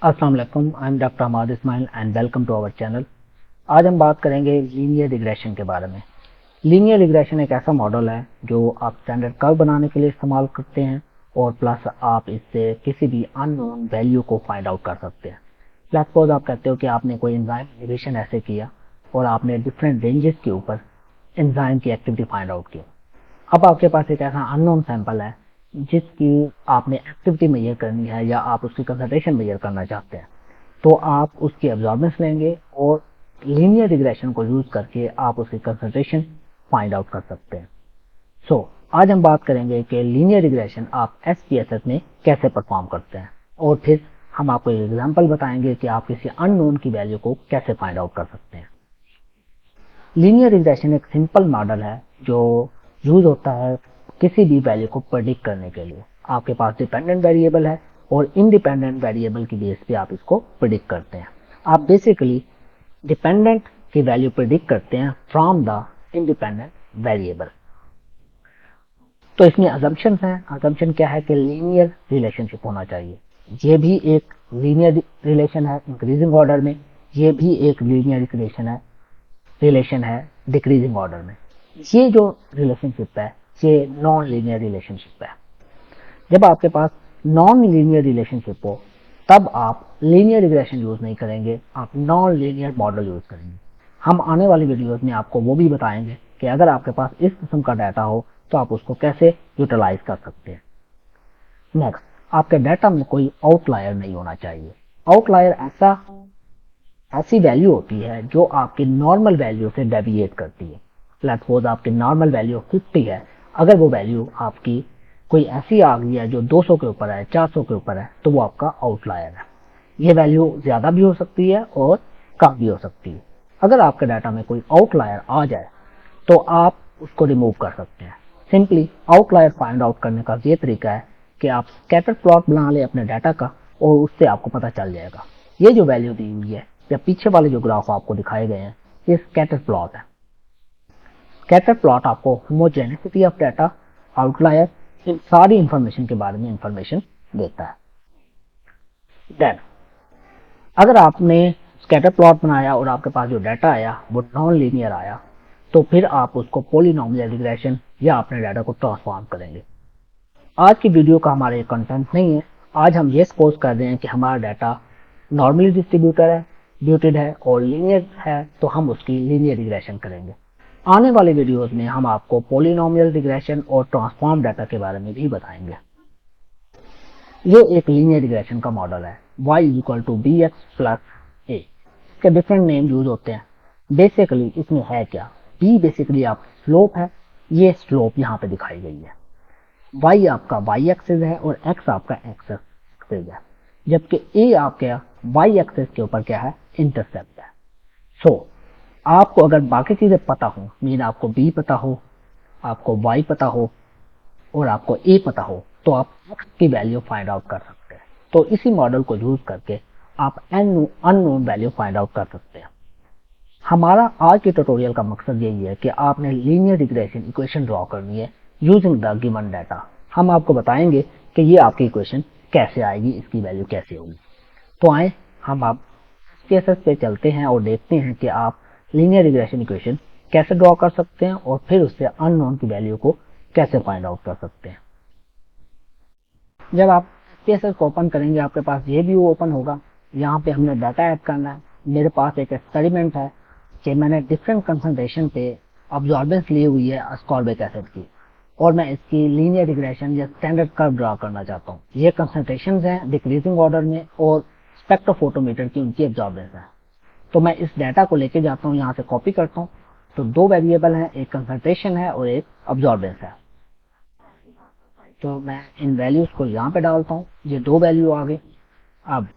अस्सलाम वालेकुम, I am doctor Hammad Ismail and welcome to our channel. आज हम बात करेंगे लीनियर रिग्रेशन के बारे में। लीनियर रिग्रेशन एक ऐसा मॉडल है जो आप स्टैंडर्ड कर्व बनाने के लिए इस्तेमाल करते हैं और प्लस आप इससे किसी भी अननोन वैल्यू को फाइंड आउट कर सकते हैं। लेट्स सपोज आप कहते हो कि आपने कोई एंजाइम इनिबिशन ऐसे किया और आपने डिफरेंट रेंजेस के ऊपर एंजाइम की एक्टिविटी फाइंड आउट की। अब आपके पास एक ऐसा अननोन सैंपल है जिसकी आपने एक्टिविटी मेजर करनी है या आप उसकी कंसंट्रेशन मेजर करना चाहते हैं, तो आप उसकी एब्जॉर्बेंस लेंगे और लीनियर रिग्रेशन को यूज करके आप उसकी कंसंट्रेशन फाइंड आउट कर सकते हैं। आज हम बात करेंगे कि लीनियर रिग्रेशन आप एसपीएसएस में कैसे परफॉर्म करते हैं और फिर हम आपको एक एग्जांपल बताएंगे कि आप किसी अननोन की वैल्यू को कैसे फाइंड आउट कर सकते हैं। लीनियर रिग्रेशन एक सिंपल मॉडल है जो यूज होता है किसी भी वैल्यू को प्रेडिक्ट करने के लिए। आपके पास डिपेंडेंट वेरिएबल है और इंडिपेंडेंट वेरिएबल की बेस पे आप इसको प्रेडिक्ट करते हैं। आप बेसिकली डिपेंडेंट की वैल्यू प्रेडिक्ट करते हैं फ्रॉम द इंडिपेंडेंट वेरिएबल। तो इसमें अजम्पशन है। अजम्पशन क्या है कि लीनियर रिलेशनशिप होना चाहिए। ये भी एक लीनियर रिलेशन है इंक्रीजिंग ऑर्डर में, ये भी एक लीनियर रिलेशन है डिक्रीजिंग ऑर्डर में। ये जो रिलेशनशिप है ये नॉन लीनियर रिलेशनशिप है। जब आपके पास नॉन लीनियर रिलेशनशिप हो तब आप लीनियर रिग्रेशन यूज नहीं करेंगे, आप नॉन लीनियर मॉडल यूज करेंगे। हम आने वाली वीडियोस में आपको वो भी बताएंगे कि अगर आपके पास इस किस्म का डाटा हो तो आप उसको कैसे यूटिलाइज कर सकते हैं। नेक्स्ट, आपके डाटा में कोई आउटलायर नहीं होना चाहिए। आउटलायर ऐसी वैल्यू होती है जो आपकी नॉर्मल वैल्यू से डेविएट करती है। लेट्स सपोज आपकी नॉर्मल वैल्यू 50 है, अगर वो वैल्यू आपकी कोई ऐसी आ गई है जो 200 के ऊपर है, 400 के ऊपर है, तो वो आपका आउटलायर है। ये वैल्यू ज्यादा भी हो सकती है और कम भी हो सकती है। अगर आपके डाटा में कोई आउटलायर आ जाए तो आप उसको रिमूव कर सकते हैं। सिंपली आउटलायर फाइंड आउट करने का ये तरीका है कि आप स्कैटर प्लॉट बना ले अपने डाटा का और उससे आपको पता चल जाएगा। ये जो वैल्यू दी हुई है या पीछे वाले जो ग्राफ आपको दिखाए गए हैं ये स्कैटर प्लॉट है। स्कैटर प्लॉट आपको होमोजेनिसिटी ऑफ डाटा, आउटलायर, इन सारी इंफॉर्मेशन के बारे में इंफॉर्मेशन देता है। देन अगर आपने स्कैटर प्लॉट बनाया और आपके पास जो डाटा आया वो नॉन लीनियर आया तो फिर आप उसको पॉलिनोमियल रिग्रेशन या अपने डाटा को ट्रांसफॉर्म करेंगे। आज की वीडियो का हमारा ये कंटेंट नहीं है। आज हम ये सपोज कर रहे हैं कि हमारा डाटा नॉर्मली डिस्ट्रीब्यूटेड है और लीनियर है, तो हम उसकी लीनियर रिग्रेशन करेंगे। आने वाले वीडियोस में हम आपको पॉलिनोमियल रिग्रेशन और ट्रांसफॉर्म डाटा के बारे में भी बताएंगे। ये एक लीनियर रिग्रेशन का मॉडल है y = bx + a। इसके डिफरेंट नेम यूज होते हैं। बेसिकली इसमें है क्या, b बेसिकली आप स्लोप है, ये स्लोप यहाँ पे दिखाई गई है। y आपका y एक्सिस है और x आपका x एक्सिस है, जबकि a आपके y एक्सिस के ऊपर क्या है, इंटरसेप्ट है। आपको अगर बाकी चीजें पता हो, मीन आपको b पता हो, आपको y पता हो और आपको a पता हो, तो आप x की वैल्यू फाइंड आउट कर सकते हैं। तो इसी मॉडल को यूज करके आप अननोन वैल्यू फाइंड आउट कर सकते हैं। हमारा आज के ट्यूटोरियल का मकसद यही है कि आपने लीनियर रिग्रेशन इक्वेशन ड्रॉ करनी है यूजिंग द गिवन डाटा। हम आपको बताएंगे कि ये आपकी इक्वेशन कैसे आएगी, इसकी वैल्यू कैसे होगी। तो आए हम आप एसपीएसएस पे चलते हैं और देखते हैं कि आप लीनियर रिग्रेशन इक्वेशन कैसे ड्रॉ कर सकते हैं और फिर उससे अननोन की वैल्यू को कैसे फाइंड आउट कर सकते हैं। जब आप एसपीएसएस को ओपन करेंगे आपके पास ये व्यू ओपन होगा। यहाँ पे हमने डाटा ऐड करना है। मेरे पास एक एक्सपेरिमेंट है कि मैंने डिफरेंट कंसंट्रेशन पे अब्जॉर्बेंस ली हुई है अस्कॉर्बिक एसिड की और मैं इसकी लीनियर रिग्रेशन या स्टैंडर्ड कर्व ड्रॉ करना चाहता हूँ। ये कंसंट्रेशन हैं डिक्रीजिंग ऑर्डर में और स्पेक्ट्रोफोटोमीटर की उनकी एब्जॉर्बेंस है। तो मैं इस डाटा को लेके जाता हूँ, यहाँ से कॉपी करता हूँ। तो दो वेरिएबल हैं, एक कंसंट्रेशन है और एक अब्जॉर्बेंस है। तो मैं इन वैल्यूज को यहाँ पे डालता हूँ, ये दो वैल्यू आ गए। अब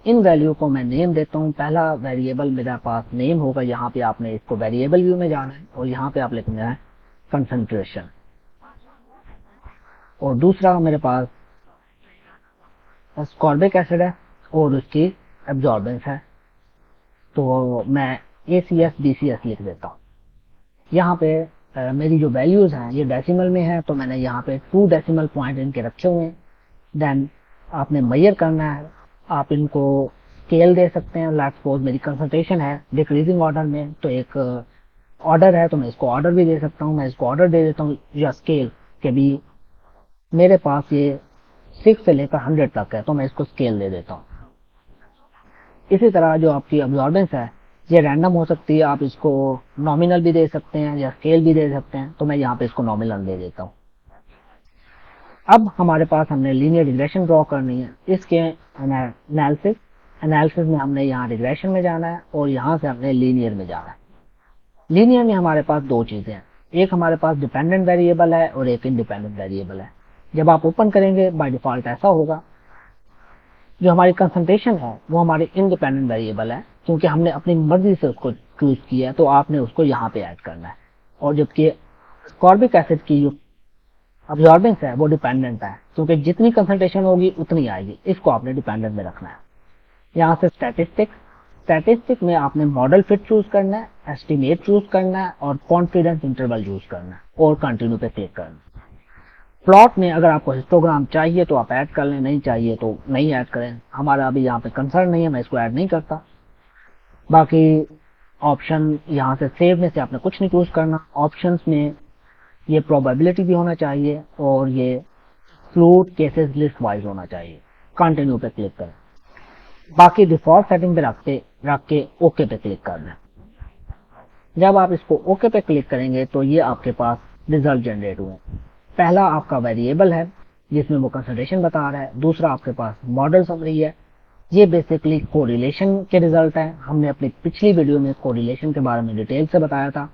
इन वैल्यू को मैं नेम देता हूँ। पहला वेरिएबल मेरे पास नेम होगा, यहाँ पे आपने इसको वेरिएबल व्यू में जाना है और यहाँ पे आप लिखना है कंसंट्रेशन। और दूसरा मेरे पास एस्कॉर्बिक एसिड है और उसकी एब्जॉर्बेंस है, तो मैं ACS BCS लिख देता हूँ। यहाँ पे मेरी जो वैल्यूज हैं ये डेसिमल में है, तो मैंने यहाँ पे 2 डेसिमल पॉइंट इनके रखे हुए हैं। देन आपने मेजर करना है आप इनको स्केल दे सकते हैं। लेट्स सपोज मेरी कंसंट्रेशन है डिक्रीजिंग ऑर्डर में, तो एक ऑर्डर है तो मैं इसको ऑर्डर भी दे सकता हूँ, मैं इसको ऑर्डर दे देता हूँ, या स्केल के भी मेरे पास ये 6 से लेकर 100 तक है तो मैं इसको स्केल दे देता हूँ। इसी तरह जो आपकी अब्जॉर्बेंस है ये रैंडम हो सकती है, आप इसको नॉमिनल भी दे सकते हैं या स्केल भी दे सकते हैं, तो मैं यहाँ पे इसको नॉमिनल दे देता हूँ। अब हमारे पास हमने लीनियर रिग्रेशन ड्रॉ करनी है। इसके एनालिसिस में हमने यहाँ रिग्रेशन में जाना है और यहाँ से हमने लीनियर में जाना है। लीनियर में हमारे पास दो चीजें हैं, एक हमारे पास डिपेंडेंट वेरिएबल है और एक इंडिपेंडेंट वेरिएबल है। जब आप ओपन करेंगे बाय डिफॉल्ट ऐसा होगा, जो हमारी कंसंट्रेशन है वो हमारी इंडिपेंडेंट वेरिएबल है क्योंकि हमने अपनी मर्जी से उसको चूज किया है, तो आपने उसको यहाँ पे ऐड करना है। और जबकि स्कॉर्बिक एसिड की जो अब्जॉर्बेंस है वो डिपेंडेंट है क्योंकि जितनी कंसंट्रेशन होगी उतनी आएगी, इसको आपने डिपेंडेंट में रखना है। यहाँ से स्टैटिस्टिक में आपने मॉडल फिट चूज करना है, एस्टिमेट चूज करना है और कॉन्फिडेंस इंटरवल चूज करना है और कंटिन्यू पे क्लिक करना है। प्लॉट में अगर आपको हिस्टोग्राम चाहिए तो आप ऐड कर लें, नहीं चाहिए तो नहीं ऐड करें, हमारा अभी यहाँ पे कंसर्न नहीं है, मैं इसको ऐड नहीं करता। बाकी ऑप्शन यहाँ से सेव में से आपने कुछ नहीं चूज करना। ऑप्शंस में ये प्रोबेबिलिटी भी होना चाहिए और ये फ्लोट केसेस लिस्ट वाइज होना चाहिए। कंटिन्यू पे क्लिक करें, बाकी डिफॉल्ट सेटिंग पे रख के ओके पे क्लिक कर दें। जब आप इसको ओके पे क्लिक करेंगे तो ये आपके पास रिजल्ट जनरेट हुए। पहला आपका वेरिएबल है जिसमें वो कंसंट्रेशन बता रहा है, दूसरा आपके पास मॉडल समरी है। ये बेसिकली कोरिलेशन के रिजल्ट है। हमने अपनी पिछली वीडियो में कोरिलेशन के बारे में डिटेल से बताया था।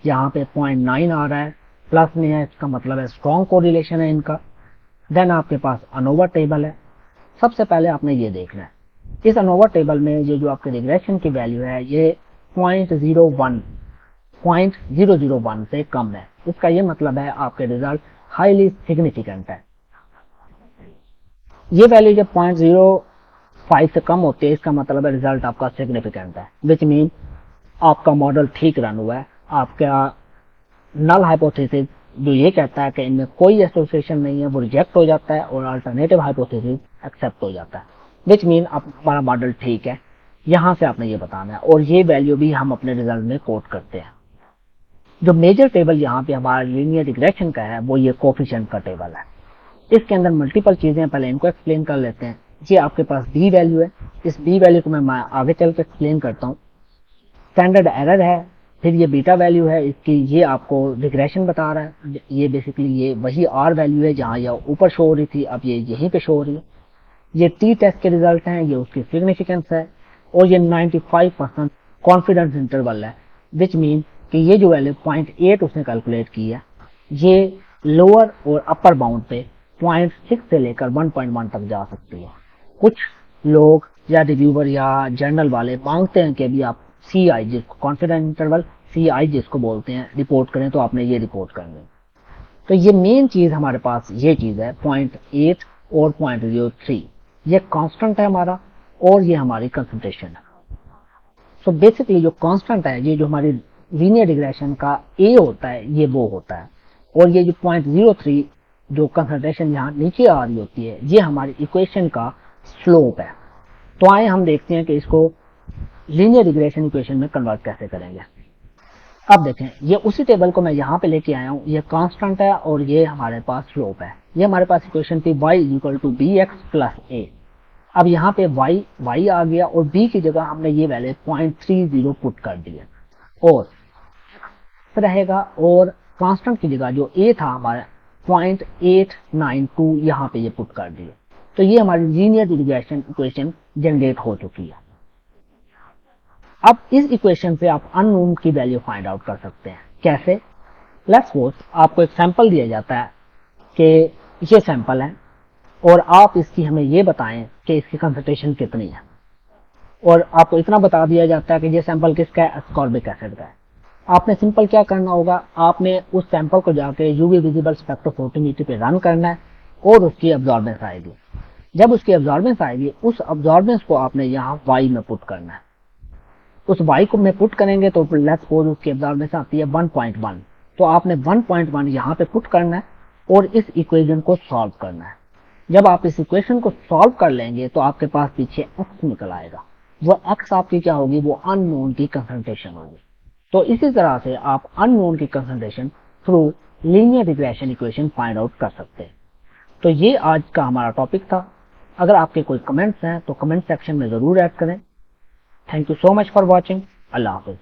यहाँ पे 0.9 आ रहा है, प्लस में है, इसका मतलब है स्ट्रॉन्ग कोरिलेशन है इनका। देन आपके पास अनोवा टेबल है। सबसे पहले आपने ये देखना है, इस अनोवा टेबल में ये जो आपके रिग्रेशन की वैल्यू है ये 0.001 से कम है। इसका ये मतलब है आपके रिजल्ट हाईली सिग्निफिकेंट है। ये वैल्यू जब 0.05 से कम होती है इसका मतलब है रिजल्ट आपका सिग्निफिकेंट है, विच मीन आपका मॉडल ठीक रन हुआ है। आपका नल हाइपोथेसिस जो ये कहता है कि इनमें कोई एसोसिएशन नहीं है वो रिजेक्ट हो जाता है और अल्टरनेटिव हाइपोथेसिस एक्सेप्ट हो जाता है, विच मीन हमारा मॉडल ठीक है। यहां से आपने ये बताना है और ये वैल्यू भी हम अपने रिजल्ट में कोट करते हैं। जो मेजर टेबल यहाँ पे हमारा लीनियर रिग्रेशन का है वो ये कोफिशिएंट का टेबल है। इसके अंदर मल्टीपल चीजें, पहले इनको एक्सप्लेन कर लेते हैं। ये आपके पास बी वैल्यू है, इस बी वैल्यू को मैं आगे चल के एक्सप्लेन करता हूँ। स्टैंडर्ड एरर है, फिर ये बीटा वैल्यू है इसकी, ये आपको रिग्रेशन बता रहा है। ये बेसिकली ये वही आर वैल्यू है जहाँ यह ऊपर शो हो रही थी, अब ये यहीं पे शो हो रही है। ये टी टेस्ट के रिजल्ट हैं, ये उसकी सिग्निफिकेंस है और ये 95% कॉन्फिडेंस इंटरवल है, विच मीन कि ये जो वैल्यू 0.8 उसने कैलकुलेट की है ये लोअर और अपर बाउंड पे 0.6 से लेकर 1.1 तक जा सकती है। कुछ लोग या रिव्यूवर या जर्नल वाले मांगते हैं कि भी आप CI जिसको कॉन्फिडेंस इंटरवल CI जिसको बोलते हैं रिपोर्ट करें, तो आपने ये रिपोर्ट करनी। तो ये मेन चीज हमारे पास ये चीज है 0.8 और 0.03, ये कांस्टेंट है हमारा और ये हमारी कंसंट्रेशन है। सो बेसिकली जो कांस्टेंट है, ये जो हमारी लीनियर रिग्रेशन का ए होता है ये वो होता है, और ये जो 0.03 जो कंसंट्रेशन यहाँ नीचे आ रही होती है ये हमारी इक्वेशन का स्लोप है। तो आए हम देखते हैं कि इसको लीनियर रिग्रेशन इक्वेशन में कन्वर्ट कैसे करेंगे। अब देखें, ये उसी टेबल को मैं यहाँ पे लेके आया हूँ, ये कांस्टेंट है और ये हमारे पास स्लोप है। ये हमारे पास इक्वेशन थी y = bx + a। अब यहाँ पे y आ गया और b की जगह हमने ये वैल्यू 0.30 पुट कर दिया और रहेगा, और कांस्टेंट की जगह जो a था हमारा 0.892 यहाँ पे ये पुट कर दिया। तो ये हमारी लीनियर रिग्रेशन इक्वेशन जनरेट हो चुकी है। अब इस इक्वेशन से आप अननोन की वैल्यू फाइंड आउट कर सकते हैं। कैसे? लेट्स सपोज आपको एक सैंपल दिया जाता है कि ये सैंपल है और आप इसकी हमें ये बताएं कि इसकी कंसंट्रेशन कितनी है, और आपको इतना बता दिया जाता है कि ये सैंपल किसका है, एस्कॉर्बिक एसिड का है। आपने सिंपल क्या करना होगा, आपने उस सैंपल को जाके यूवी विजिबल स्पेक्ट्रोफोटोमीटर पे रन करना है और उसकी अब्जॉर्बेंस आएगी। जब उसकी अब्जॉर्बेंस आएगी उस अब्जॉर्बेंस को आपने यहाँ y में पुट करना है। उस y को में पुट करेंगे तो लेट्स सपोज उसकी अब्जॉर्बेंस आती है 1.1, तो आपने 1.1 यहाँ पे पुट करना है और इस इक्वेशन को सॉल्व करना है। जब आप इस इक्वेशन को सॉल्व कर लेंगे तो आपके पास पीछे x निकल आएगा। वो x आपकी क्या होगी, वो अननोन की कंसंट्रेशन होगी। तो इसी तरह से आप अननोन की concentration through linear regression equation find out कर सकते हैं। तो ये आज का हमारा टॉपिक था। अगर आपके कोई कमेंट्स हैं तो कमेंट सेक्शन में जरूर ऐड करें। Thank you so much for watching. Allah Hafiz.